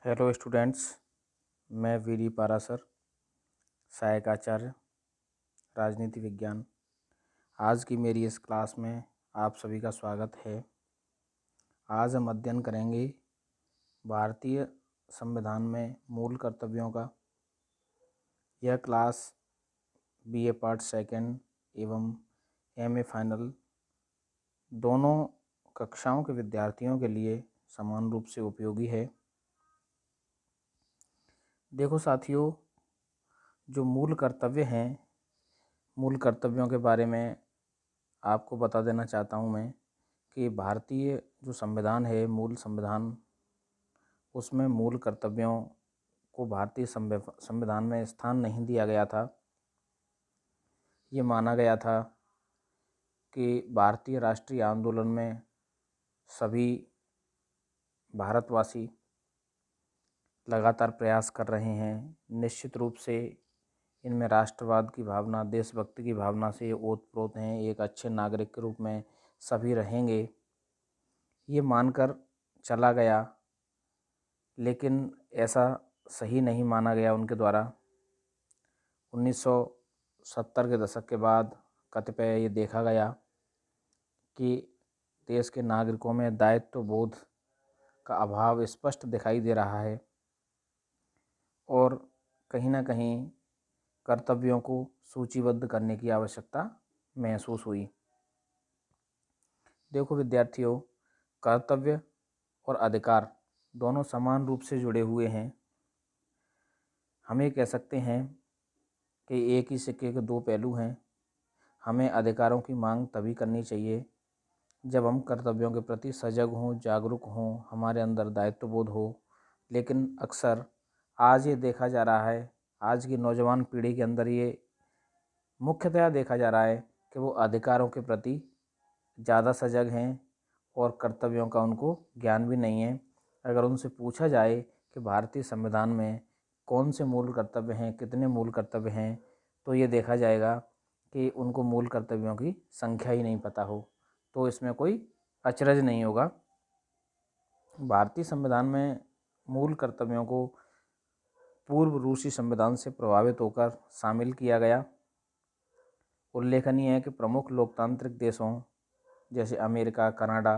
Hello students, मैं VD Parashar, सहायक आचार्य राजनीति विज्ञान। आज की मेरी इस क्लास में आप सभी का स्वागत है। आज हम अध्ययन करेंगे भारतीय संविधान में मूल कर्तव्यों का। यह क्लास बीए पार्ट सेकंड एवं एमए फाइनल दोनों कक्षाओं के विद्यार्थियों के लिए समान रूप से उपयोगी है। देखो साथियों, जो मूल कर्तव्य हैं, मूल कर्तव्यों के बारे में आपको बता देना चाहता हूं मैं कि भारतीय जो संविधान है, मूल संविधान, उसमें मूल कर्तव्यों को भारतीय संविधान में स्थान नहीं दिया गया था। ये माना गया था कि भारतीय राष्ट्रीय आंदोलन में सभी भारतवासी लगातार प्रयास कर रहे हैं। निश्चित रूप से इनमें राष्ट्रवाद की भावना, देशभक्ति की भावना से ओतप्रोत हैं। एक अच्छे नागरिक के रूप में सभी रहेंगे, ये मानकर चला गया, लेकिन ऐसा सही नहीं माना गया उनके द्वारा। 1970 के दशक के बाद कतिपय ये देखा गया कि देश के नागरिकों में दायित्व बोध का अभाव स्पष्ट दिखाई दे रहा है और कहीं ना कहीं कर्तव्यों को सूचीबद्ध करने की आवश्यकता महसूस हुई। देखो विद्यार्थियों, कर्तव्य और अधिकार दोनों समान रूप से जुड़े हुए हैं। हम ये कह सकते हैं कि एक ही सिक्के के दो पहलू हैं। हमें अधिकारों की मांग तभी करनी चाहिए जब हम कर्तव्यों के प्रति सजग हों, जागरूक हों, हमारे अंदर दायित्वबोध हो। लेकिन अक्सर आज ये देखा जा रहा है, आज की नौजवान पीढ़ी के अंदर ये मुख्यतया देखा जा रहा है कि वो अधिकारों के प्रति ज़्यादा सजग हैं और कर्तव्यों का उनको ज्ञान भी नहीं है। अगर उनसे पूछा जाए कि भारतीय संविधान में कौन से मूल कर्तव्य हैं, कितने मूल कर्तव्य हैं, तो ये देखा जाएगा कि उनको मूल कर्तव्यों की संख्या ही नहीं पता हो। तो इसमें कोई अचरज नहीं होगा। भारतीय संविधान में मूल कर्तव्यों को पूर्व रूसी संविधान से प्रभावित होकर शामिल किया गया। उल्लेखनीय है कि प्रमुख लोकतांत्रिक देशों जैसे अमेरिका, कनाडा,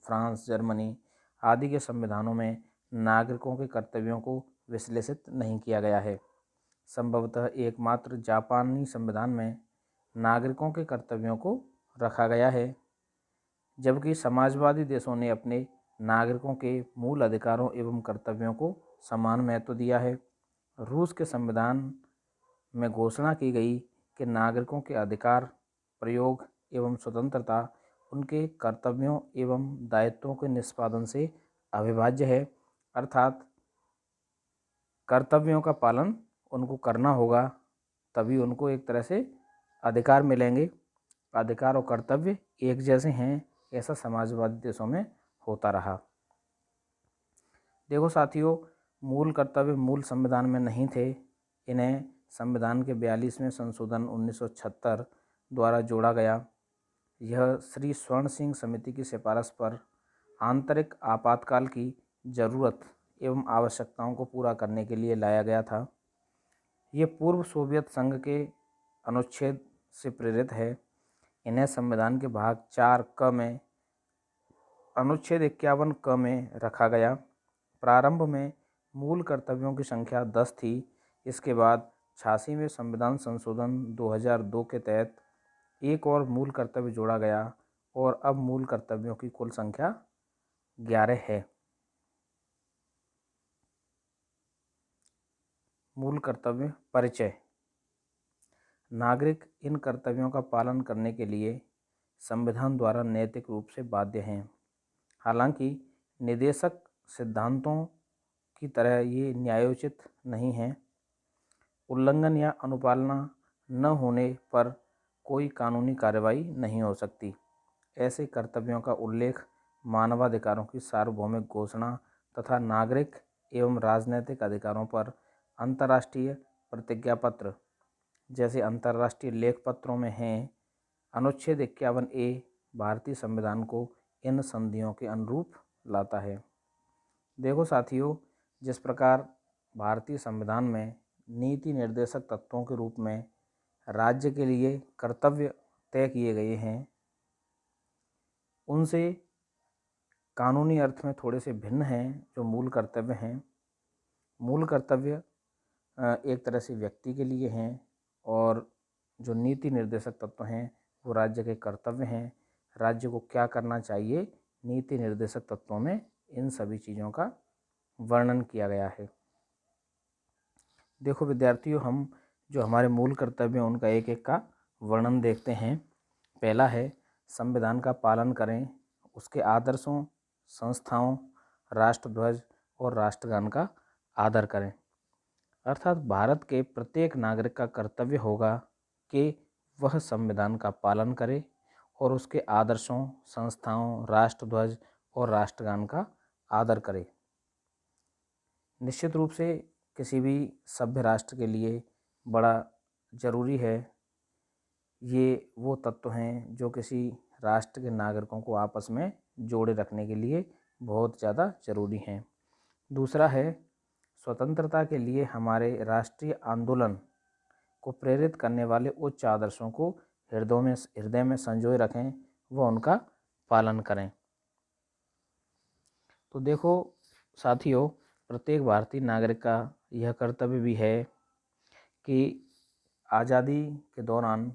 फ्रांस, जर्मनी आदि के संविधानों में नागरिकों के कर्तव्यों को विश्लेषित नहीं किया गया है। संभवतः एकमात्र जापानी संविधान में नागरिकों के कर्तव्यों को रखा गया है, जबकि समाजवादी देशों ने अपने नागरिकों के मूल अधिकारों एवं कर्तव्यों को समान महत्व दिया है। रूस के संविधान में घोषणा की गई कि नागरिकों के अधिकार, प्रयोग एवं स्वतंत्रता उनके कर्तव्यों एवं दायित्वों के निष्पादन से अविभाज्य है। अर्थात कर्तव्यों का पालन उनको करना होगा, तभी उनको एक तरह से अधिकार मिलेंगे। अधिकार और कर्तव्य एक जैसे हैं, ऐसा समाजवादी देशों में होता रहा। देखो साथियों, मूल कर्तव्य मूल संविधान में नहीं थे। इन्हें संविधान के 42वें संशोधन 1976 द्वारा जोड़ा गया। यह श्री स्वर्ण सिंह समिति की सिफारिश पर आंतरिक आपातकाल की जरूरत एवं आवश्यकताओं को पूरा करने के लिए लाया गया था। ये पूर्व सोवियत संघ के अनुच्छेद से प्रेरित है। इन्हें संविधान के भाग 4 क में अनुच्छेद 51 क में रखा गया। प्रारंभ में मूल कर्तव्यों की संख्या 10 थी। इसके बाद 86वें संविधान संशोधन 2002 के तहत एक और मूल कर्तव्य जोड़ा गया और अब मूल कर्तव्यों की कुल संख्या 11 है। मूल कर्तव्य परिचय। नागरिक इन कर्तव्यों का पालन करने के लिए संविधान द्वारा नैतिक रूप से बाध्य हैं। हालांकि निदेशक सिद्धांतों की तरह ये न्यायोचित नहीं है। उल्लंघन या अनुपालना न होने पर कोई कानूनी कार्रवाई नहीं हो सकती। ऐसे कर्तव्यों का उल्लेख मानवाधिकारों की सार्वभौमिक घोषणा तथा नागरिक एवं राजनैतिक अधिकारों पर अंतर्राष्ट्रीय प्रतिज्ञा पत्र जैसे अंतर्राष्ट्रीय लेख पत्रों में हैं। अनुच्छेद 51A भारतीय संविधान को इन संधियों के अनुरूप लाता है। देखो साथियों, जिस प्रकार भारतीय संविधान में नीति निर्देशक तत्वों के रूप में राज्य के लिए कर्तव्य तय किए गए हैं, उनसे कानूनी अर्थ में थोड़े से भिन्न हैं जो मूल कर्तव्य हैं। मूल कर्तव्य एक तरह से व्यक्ति के लिए हैं और जो नीति निर्देशक तत्व हैं वो राज्य के कर्तव्य हैं। राज्य को क्या करना चाहिए, नीति निर्देशक तत्वों में इन सभी चीज़ों का वर्णन किया गया है। देखो विद्यार्थियों, हम जो हमारे मूल कर्तव्य हैं उनका एक एक का वर्णन देखते हैं। पहला है संविधान का पालन करें, उसके आदर्शों, संस्थाओं, राष्ट्रध्वज और राष्ट्रगान का आदर करें। अर्थात भारत के प्रत्येक नागरिक का कर्तव्य होगा कि वह संविधान का पालन करे और उसके आदर्शों, संस्थाओं, राष्ट्रध्वज और राष्ट्रगान का आदर करे। निश्चित रूप से किसी भी सभ्य राष्ट्र के लिए बड़ा ज़रूरी है। ये वो तत्व हैं जो किसी राष्ट्र के नागरिकों को आपस में जोड़े रखने के लिए बहुत ज़्यादा ज़रूरी हैं। दूसरा है स्वतंत्रता के लिए हमारे राष्ट्रीय आंदोलन को प्रेरित करने वाले उच्च आदर्शों को हृदय में संजोए रखें, व उनका पालन करें। तो देखो साथियों, प्रत्येक भारतीय नागरिक का यह कर्तव्य भी है कि आज़ादी के दौरान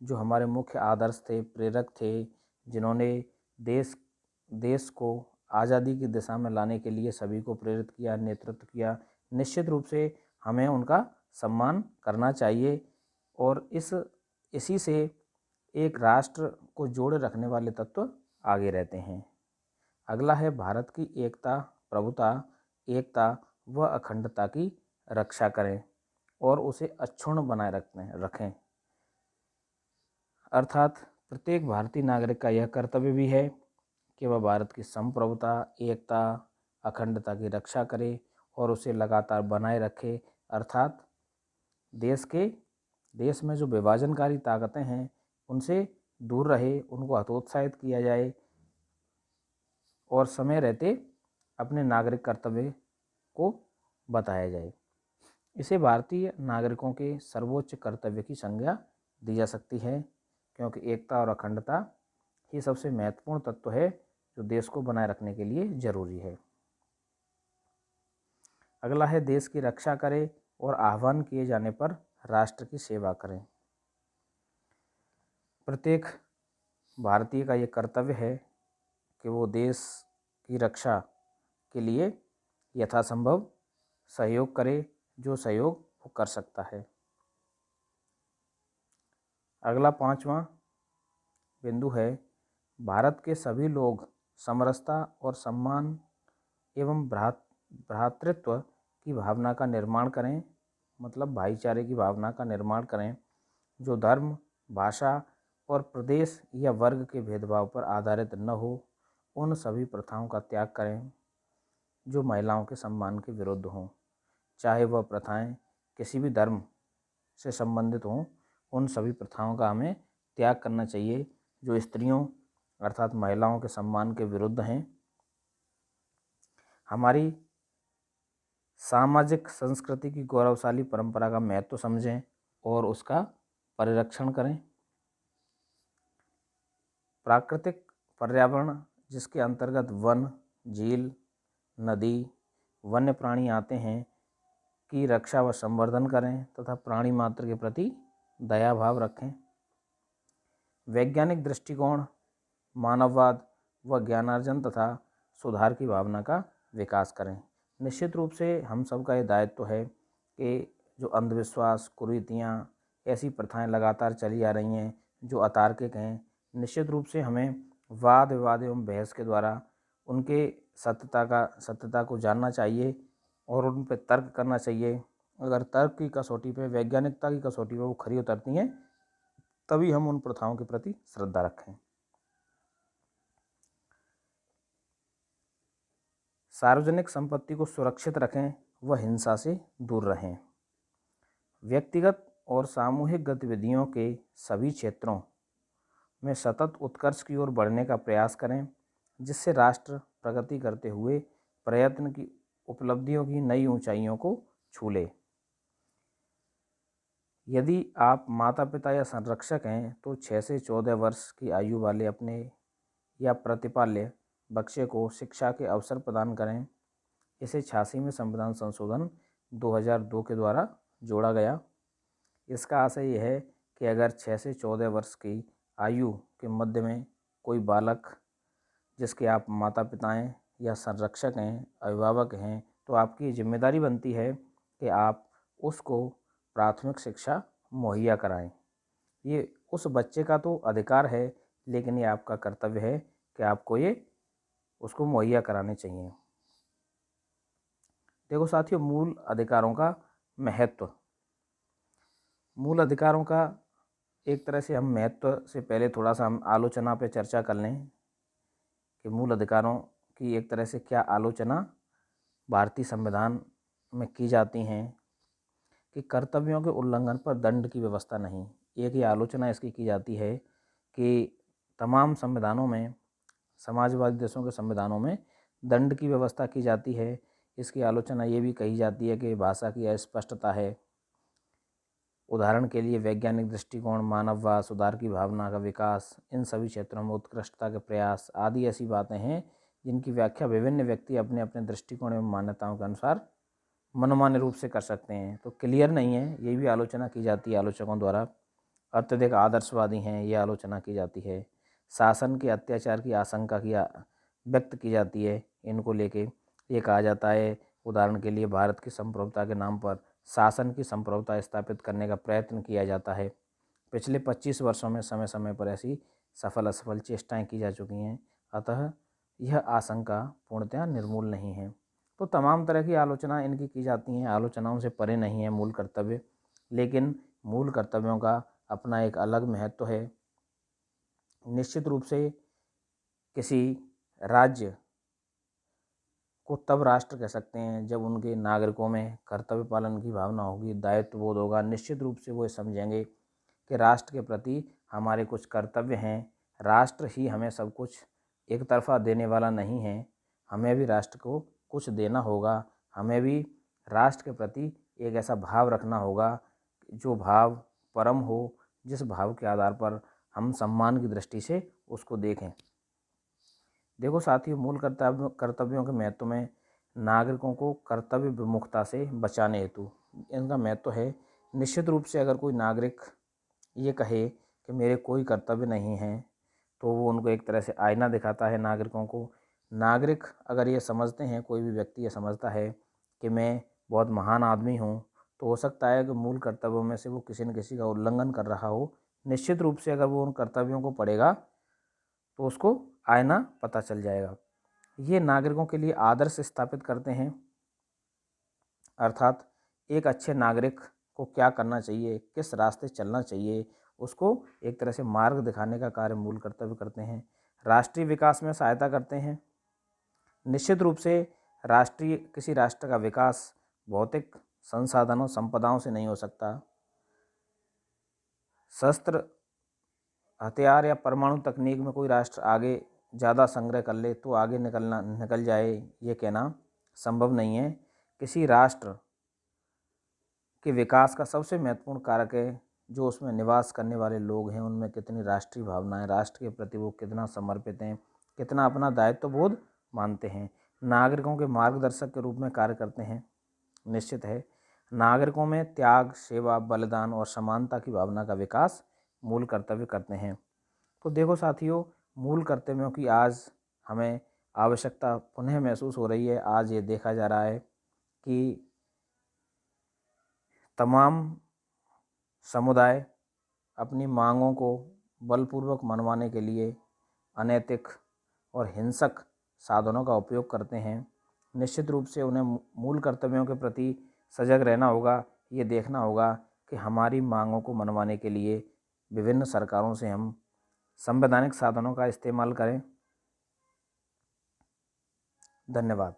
जो हमारे मुख्य आदर्श थे, प्रेरक थे, जिन्होंने देश को आज़ादी की दिशा में लाने के लिए सभी को प्रेरित किया, नेतृत्व किया, निश्चित रूप से हमें उनका सम्मान करना चाहिए। और इसी से एक राष्ट्र को जोड़े रखने वाले तत्व आगे रहते हैं। अगला है भारत की एकता, प्रभुता, एकता व अखंडता की रक्षा करें और उसे अक्षुण्ण बनाए रखें। अर्थात प्रत्येक भारतीय नागरिक का यह कर्तव्य भी है कि वह भारत की संप्रभुता, एकता, अखंडता की रक्षा करे और उसे लगातार बनाए रखे। अर्थात देश में जो विभाजनकारी ताकतें हैं उनसे दूर रहे, उनको हतोत्साहित किया जाए और समय रहते अपने नागरिक कर्तव्य को बताया जाए। इसे भारतीय नागरिकों के सर्वोच्च कर्तव्य की संज्ञा दी जा सकती है, क्योंकि एकता और अखंडता ही सबसे महत्वपूर्ण तत्व है जो देश को बनाए रखने के लिए जरूरी है। अगला है देश की रक्षा करें और आह्वान किए जाने पर राष्ट्र की सेवा करें। प्रत्येक भारतीय का ये कर्तव्य है कि वो देश की रक्षा के लिए यथासंभव सहयोग करे, जो सहयोग वो कर सकता है। अगला 5वां बिंदु है भारत के सभी लोग समरसता और सम्मान एवं भ्रातृत्व की भावना का निर्माण करें, मतलब भाईचारे की भावना का निर्माण करें, जो धर्म, भाषा और प्रदेश या वर्ग के भेदभाव पर आधारित न हो। उन सभी प्रथाओं का त्याग करें जो महिलाओं के सम्मान के विरुद्ध हों, चाहे वह प्रथाएं किसी भी धर्म से संबंधित हों। उन सभी प्रथाओं का हमें त्याग करना चाहिए जो स्त्रियों अर्थात महिलाओं के सम्मान के विरुद्ध हैं। हमारी सामाजिक संस्कृति की गौरवशाली परंपरा का महत्व समझें और उसका परिरक्षण करें। प्राकृतिक पर्यावरण जिसके अंतर्गत वन, झील, नदी, वन्य प्राणी आते हैं की रक्षा व संवर्धन करें तथा प्राणी मात्र के प्रति दया भाव रखें। वैज्ञानिक दृष्टिकोण, मानववाद व ज्ञानार्जन तथा सुधार की भावना का विकास करें। निश्चित रूप से हम सबका ये दायित्व है कि जो अंधविश्वास, कुरीतियाँ, ऐसी प्रथाएं लगातार चली आ रही हैं जो अतार्किक हैं, निश्चित रूप से हमें वाद विवाद एवं बहस के द्वारा उनके सत्यता को जानना चाहिए और उन पर तर्क करना चाहिए। अगर तर्क की कसौटी पे, वैज्ञानिकता की कसौटी पे वो खरी उतरती हैं, तभी हम उन प्रथाओं के प्रति श्रद्धा रखें। सार्वजनिक संपत्ति को सुरक्षित रखें व हिंसा से दूर रहें। व्यक्तिगत और सामूहिक गतिविधियों के सभी क्षेत्रों में सतत उत्कर्ष की ओर बढ़ने का प्रयास करें, जिससे राष्ट्र प्रगति करते हुए उपलब्धियों की नई ऊंचाइयों को छू ले। यदि आप माता पिता या संरक्षक हैं तो 6 से 14 वर्ष की आयु वाले अपने या प्रतिपाल्य बच्चे को शिक्षा के अवसर प्रदान करें। इसे 86 में संविधान संशोधन 2002 के द्वारा जोड़ा गया। इसका आशय यह है कि अगर 6 से 14 वर्ष की आयु के मध्य में कोई बालक जिसके आप माता पिता हैं या संरक्षक हैं, अभिभावक हैं, तो आपकी जिम्मेदारी बनती है कि आप उसको प्राथमिक शिक्षा मुहैया कराएं। ये उस बच्चे का तो अधिकार है, लेकिन ये आपका कर्तव्य है कि आपको ये उसको मुहैया कराने चाहिए। देखो साथियों, मूल अधिकारों का महत्व। मूल अधिकारों का एक तरह से हम महत्व से पहले थोड़ा सा हम आलोचना पे चर्चा कर लें कि मूल अधिकारों की एक तरह से क्या आलोचना भारतीय संविधान में की जाती हैं कि कर्तव्यों के उल्लंघन पर दंड की व्यवस्था नहीं। एक ही आलोचना इसकी की जाती है कि तमाम संविधानों में, समाजवादी देशों के संविधानों में दंड की व्यवस्था की जाती है। इसकी आलोचना ये भी कही जाती है कि भाषा की अस्पष्टता है। उदाहरण के लिए वैज्ञानिक दृष्टिकोण, मानववाद, सुधार की भावना का विकास, इन सभी क्षेत्रों में उत्कृष्टता के प्रयास आदि ऐसी बातें हैं जिनकी व्याख्या विभिन्न व्यक्ति अपने अपने दृष्टिकोण एवं मान्यताओं के अनुसार मनमाने रूप से कर सकते हैं। तो क्लियर नहीं है, ये भी आलोचना की जाती है आलोचकों द्वारा। अत्यधिक आदर्शवादी हैं, ये आलोचना की जाती है। शासन के अत्याचार की आशंका की व्यक्त की जाती है। इनको लेके ये कहा जाता है, उदाहरण के लिए भारत की संप्रभुता के नाम पर शासन की संप्रभुता स्थापित करने का प्रयत्न किया जाता है। पिछले 25 वर्षों में समय समय पर ऐसी सफल असफल चेष्टाएं की जा चुकी हैं, अतः यह आशंका पूर्णतः निर्मूल नहीं है। तो तमाम तरह की आलोचना इनकी की जाती हैं, आलोचनाओं से परे नहीं है मूल कर्तव्य, लेकिन मूल कर्तव्यों का अपना एक अलग महत्व है। निश्चित रूप से किसी राज्य को तब राष्ट्र कह सकते हैं जब उनके नागरिकों में कर्तव्य पालन की भावना होगी, दायित्व बोध होगा। निश्चित रूप से वो समझेंगे कि राष्ट्र के प्रति हमारे कुछ कर्तव्य हैं। राष्ट्र ही हमें सब कुछ एक तरफा देने वाला नहीं है, हमें भी राष्ट्र को कुछ देना होगा। हमें भी राष्ट्र के प्रति एक ऐसा भाव रखना होगा जो भाव परम हो, जिस भाव के आधार पर हम सम्मान की दृष्टि से उसको देखें। देखो साथियों, मूल कर्तव्यों के महत्व में नागरिकों को कर्तव्य विमुखता से बचाने हेतु इनका महत्व है। निश्चित रूप से अगर कोई नागरिक ये कहे कि मेरे कोई कर्तव्य नहीं है, तो वो उनको एक तरह से आईना दिखाता है नागरिकों को। नागरिक अगर ये समझते हैं, कोई भी व्यक्ति ये समझता है कि मैं बहुत महान आदमी हूँ, तो हो सकता है कि मूल कर्तव्यों में से वो किसी न किसी का उल्लंघन कर रहा हो। निश्चित रूप से अगर वो उन कर्तव्यों को पढ़ेगा तो उसको आईना पता चल जाएगा। ये नागरिकों के लिए आदर्श स्थापित करते हैं, अर्थात एक अच्छे नागरिक को क्या करना चाहिए, किस रास्ते चलना चाहिए, उसको एक तरह से मार्ग दिखाने का कार्य मूल कर्तव्य करते हैं। राष्ट्रीय विकास में सहायता करते हैं। निश्चित रूप से किसी राष्ट्र का विकास भौतिक संसाधनों, संपदाओं से नहीं हो सकता। शस्त्र, हथियार या परमाणु तकनीक में कोई राष्ट्र आगे ज़्यादा संग्रह कर ले तो आगे निकल जाए, ये कहना संभव नहीं है। किसी राष्ट्र के विकास का सबसे महत्वपूर्ण कारक है जो उसमें निवास करने वाले लोग हैं, उनमें कितनी राष्ट्रीय भावनाएं, राष्ट्र के प्रति वो कितना समर्पित हैं, कितना अपना दायित्व बोध मानते हैं, नागरिकों के मार्गदर्शक के रूप में कार्य करते हैं। निश्चित है, नागरिकों में त्याग, सेवा, बलिदान और समानता की भावना का विकास मूल कर्तव्य करते हैं। तो देखो साथियों, मूल कर्तव्यों की आज हमें आवश्यकता पुनः महसूस हो रही है। आज ये देखा जा रहा है कि तमाम समुदाय अपनी मांगों को बलपूर्वक मनवाने के लिए अनैतिक और हिंसक साधनों का उपयोग करते हैं। निश्चित रूप से उन्हें मूल कर्तव्यों के प्रति सजग रहना होगा। ये देखना होगा कि हमारी मांगों को मनवाने के लिए विभिन्न सरकारों से हम संवैधानिक साधनों का इस्तेमाल करें। धन्यवाद।